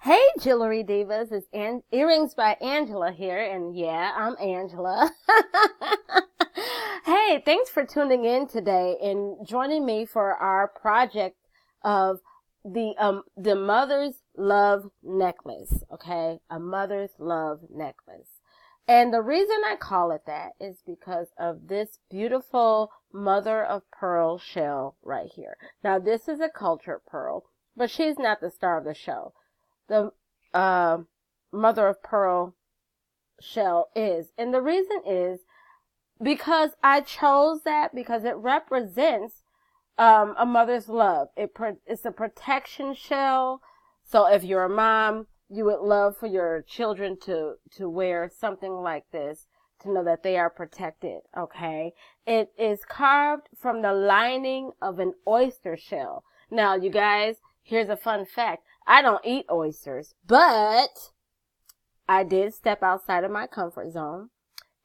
Hey, Jewelry Divas, it's Earrings by Angela here, and yeah, I'm Angela. Hey, thanks for tuning in today and joining me for our project of the Mother's Love Necklace, okay? A Mother's Love Necklace. And the reason I call it that is because of this beautiful mother of pearl shell right here. Now, this is a cultured pearl, but she's not the star of the show. The mother of pearl shell is. And the reason is because I chose that because it represents a mother's love. It's a protection shell. So if you're a mom, you would love for your children to wear something like this to know that they are protected, okay? It is carved from the lining of an oyster shell. Now, you guys, here's a fun fact. I don't eat oysters, but I did step outside of my comfort zone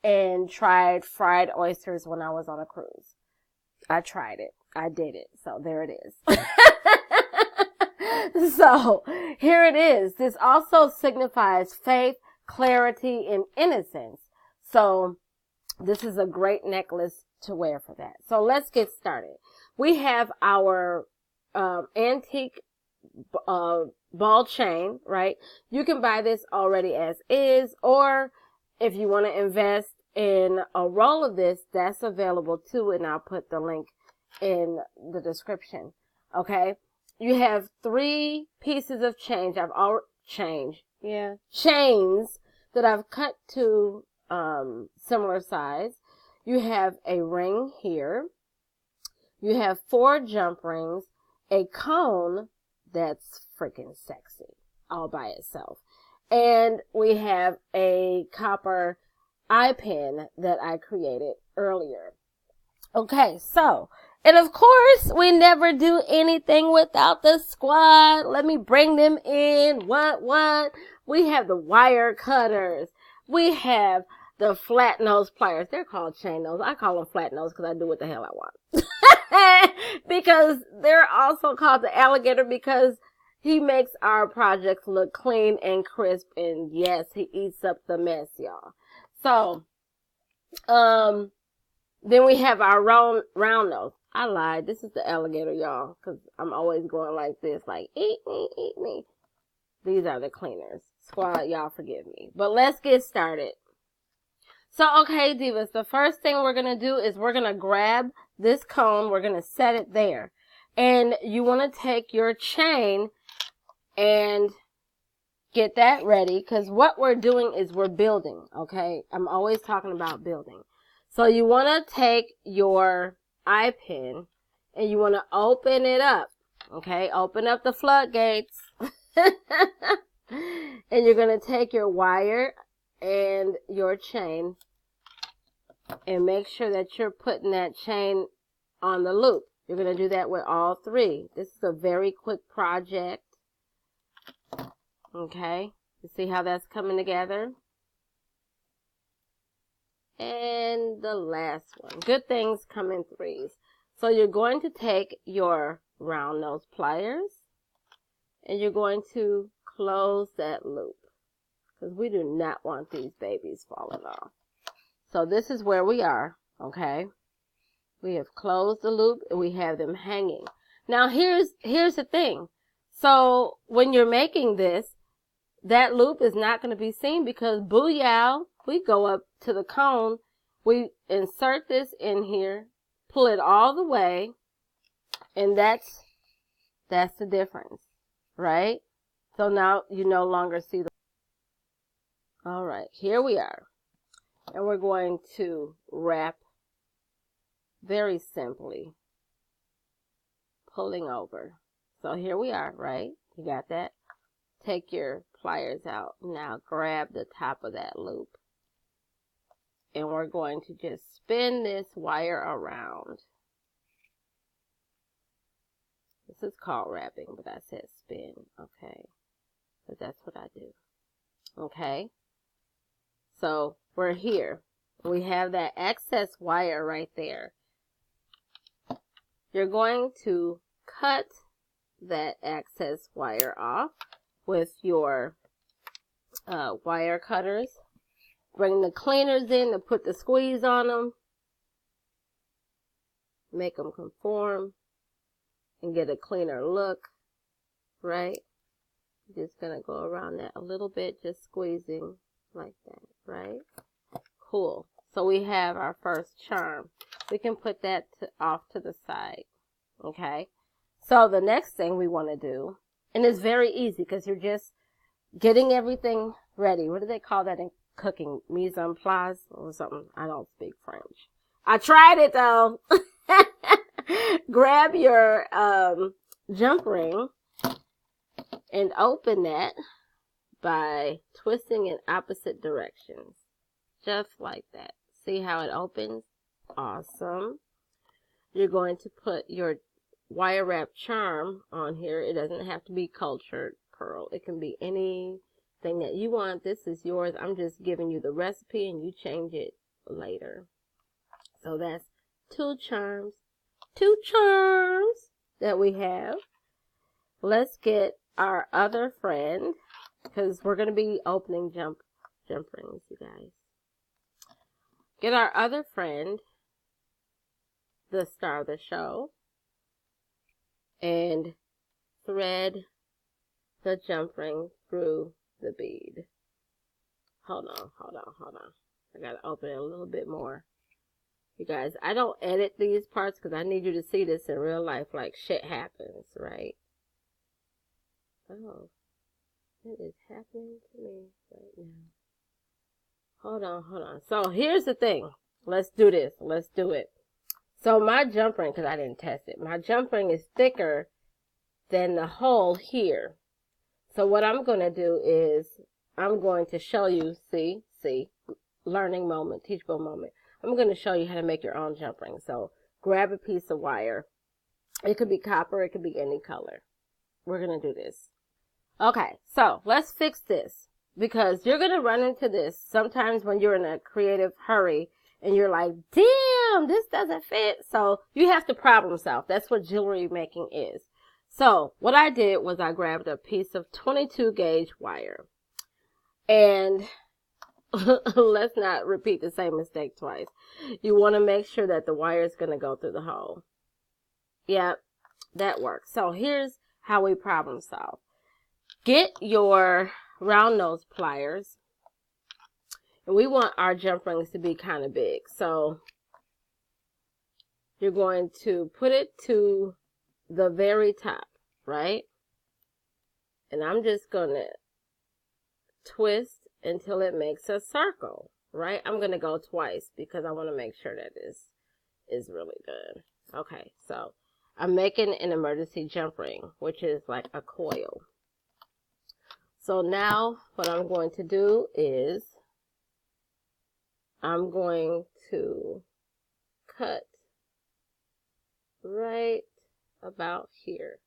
and tried fried oysters when I was on a cruise. I tried it. I did it. So there it is. So here it is. This also signifies faith, clarity, and innocence. So this is a great necklace to wear for that. So let's get started. We have our antique ball chain, right? You can buy this already as is, or if you want to invest in a roll of this, that's available too, and I'll put the link in the description. Okay, you have 3 pieces of chains chains that I've cut to similar size. You have a ring here. You have 4 jump rings, a cone that's freaking sexy all by itself. And we have a copper eye pin that I created earlier. Okay, so, and of course, we never do anything without the squad. Let me bring them in. What? We have the wire cutters. We have the flat nose pliers. They're called chain nose. I call them flat nose because I do what the hell I want. Because they're also called the alligator because he makes our projects look clean and crisp, and yes, he eats up the mess, y'all. So, then we have our round nose. I lied. This is the alligator, y'all, because I'm always going like this, like, eat me, eat me. These are the cleaners. Squad, y'all forgive me. But let's get started. So, okay, divas, the first thing we're going to do is we're going to grab this cone. We're going to set it there. And you want to take your chain and get that ready, because what we're doing is we're building, okay? I'm always talking about building. So you want to take your eye pin and you want to open it up, okay? Open up the floodgates. And you're going to take your wire and your chain and make sure that you're putting that chain on the loop. You're going to do that with all 3. This is a very quick project. Okay, you see how that's coming together? And the last one. Good things come in 3s. So you're going to take your round nose pliers and you're going to close that loop, because we do not want these babies falling off. So this is where we are, okay? We have closed the loop and we have them hanging. Now here's the thing. So when you're making this, that loop is not going to be seen because booyah, we go up to the cone, we insert this in here, pull it all the way, and that's the difference, right? So now you no longer see the... All right, here we are. And we're going to wrap very simply, pulling over. So here we are, right? You got that? Take your pliers out. Now grab the top of that loop. And we're going to just spin this wire around. This is called wrapping, but I said spin, okay? But that's what I do. Okay? So we're here. We have that excess wire right there. You're going to cut that excess wire off with your wire cutters. Bring the cleaners in to put the squeeze on them. Make them conform and get a cleaner look, right? Just gonna go around that a little bit, just squeezing like that, right? Cool. So we have our first charm. We can put that off to the side, okay? So the next thing we want to do, and it's very easy because you're just getting everything ready. What do they call that in cooking? Mise en place or something? I don't speak French. I tried it though. Grab your jump ring and open that by twisting in opposite directions. Just like that. See how it opens? Awesome. You're going to put your wire wrap charm on here. It doesn't have to be cultured pearl. It can be anything that you want. This is yours. I'm just giving you the recipe and you change it later. So that's two charms that we have. Let's get our other friend, because we're going to be opening jump rings, you guys. Get our other friend, the star of the show, and thread the jump ring through the bead. Hold on. I got to open it a little bit more. You guys, I don't edit these parts because I need you to see this in real life, like shit happens, right? Oh, what is happening to me right now? Hold on. So here's the thing. Let's do this. Let's do it. So my jump ring, because I didn't test it, my jump ring is thicker than the hole here. So what I'm going to do is I'm going to show you, see, learning moment, teachable moment. I'm going to show you how to make your own jump ring. So grab a piece of wire. It could be copper. It could be any color. We're going to do this. Okay, so let's fix this, because you're going to run into this sometimes when you're in a creative hurry and you're like, damn, this doesn't fit. So you have to problem solve. That's what jewelry making is. So what I did was I grabbed a piece of 22 gauge wire, and let's not repeat the same mistake twice. You want to make sure that the wire is going to go through the hole. Yep, that works. So here's how we problem solve. Get your round nose pliers, and we want our jump rings to be kind of big. So you're going to put it to the very top, right? And I'm just going to twist until it makes a circle, right? I'm going to go twice because I want to make sure that this is really good. Okay, so I'm making an emergency jump ring, which is like a coil. So now what I'm going to do is I'm going to cut right about here.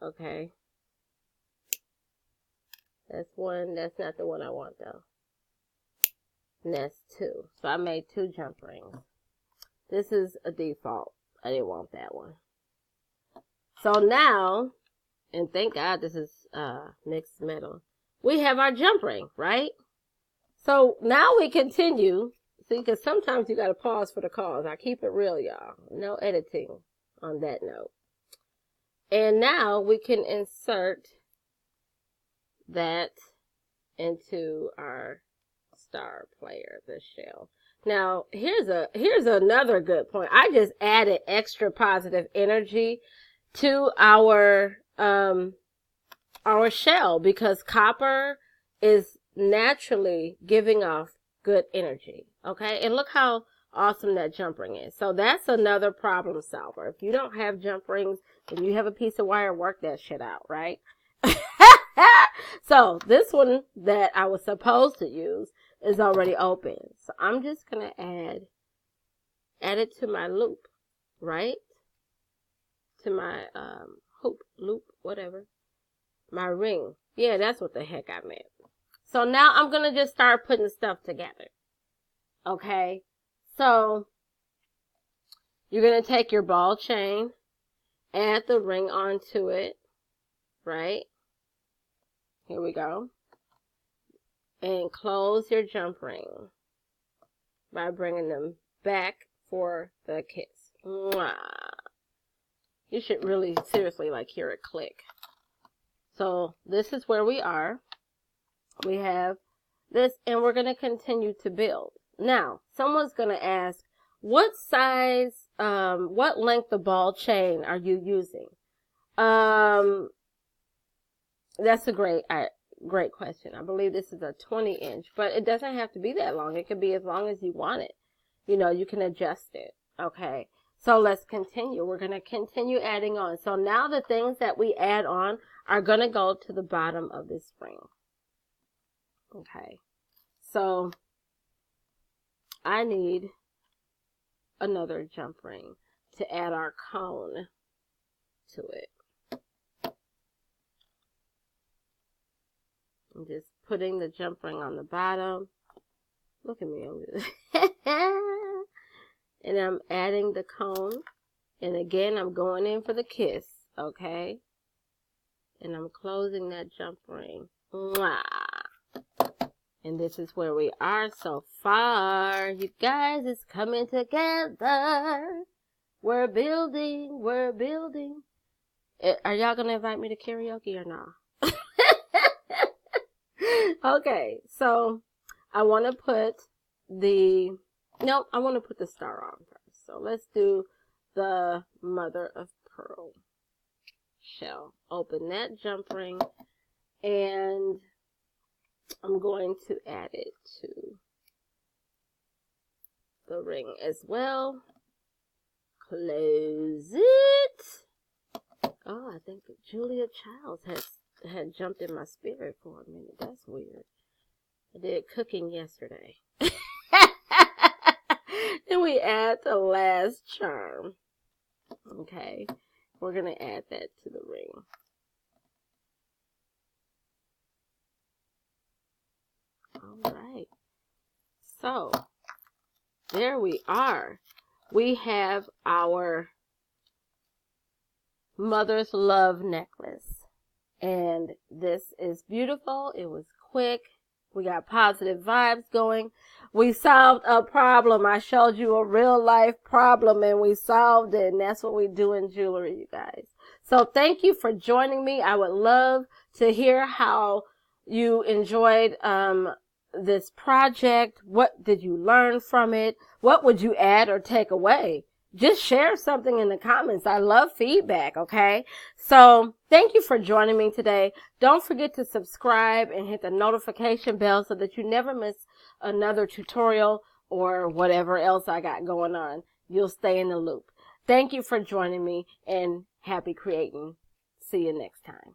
Okay. That's one. That's not the one I want though. And that's two. So I made two jump rings. This is a default. I didn't want that one. So now, and thank God this is mixed metal, we have our jump ring, right? So now we continue. See, because sometimes you got to pause for the cause. I keep it real, y'all. No editing on that note. And now we can insert that into our star player, the shell. Now, here's another good point. I just added extra positive energy to our shell, because copper is naturally giving off good energy. Okay, and look how awesome that jump ring is. So that's another problem solver. If you don't have jump rings and you have a piece of wire, work that shit out, right? So this one that I was supposed to use is already open. So I'm just going to add it to my loop, right? To my hoop, loop, whatever. My ring. Yeah, that's what the heck I meant. So now I'm going to just start putting stuff together. Okay? So you're going to take your ball chain, add the ring onto it, right? Here we go. And close your jump ring by bringing them back for the kiss. Mwah. You should really seriously like hear it click. So this is where we are. We have this, and we're going to continue to build. Now, someone's going to ask, what size, what length of ball chain are you using? That's a great question. I believe this is a 20-inch, but it doesn't have to be that long. It could be as long as you want it. You know, you can adjust it. Okay. So let's continue. We're going to continue adding on. So now the things that we add on are going to go to the bottom of this ring. Okay. So I need another jump ring to add our cone to it. I'm just putting the jump ring on the bottom. Look at me. And I'm adding the cone. And again, I'm going in for the kiss. Okay. And I'm closing that jump ring. Mwah. And this is where we are so far. You guys, it's coming together. We're building. We're building. Are y'all going to invite me to karaoke or not? Okay, so I want to put the star on first. So let's do the mother of pearl shell. Open that jump ring, and I'm going to add it to the ring as well. Close it. Oh, I think Julia Childs had jumped in my spirit for a minute. That's weird. I did cooking yesterday. Then we add the last charm. Okay. We're going to add that to the ring. All right. So, there we are. We have our Mother's Love necklace. And this is beautiful. It was quick. We got positive vibes going. We solved a problem. I showed you a real life problem and we solved it. And that's what we do in jewelry, you guys. So thank you for joining me. I would love to hear how you enjoyed this project. What did you learn from it? What would you add or take away? Just share something in the comments. I love feedback, okay? So thank you for joining me today. Don't forget to subscribe and hit the notification bell so that you never miss another tutorial or whatever else I got going on. You'll stay in the loop. Thank you for joining me, and happy creating. See you next time.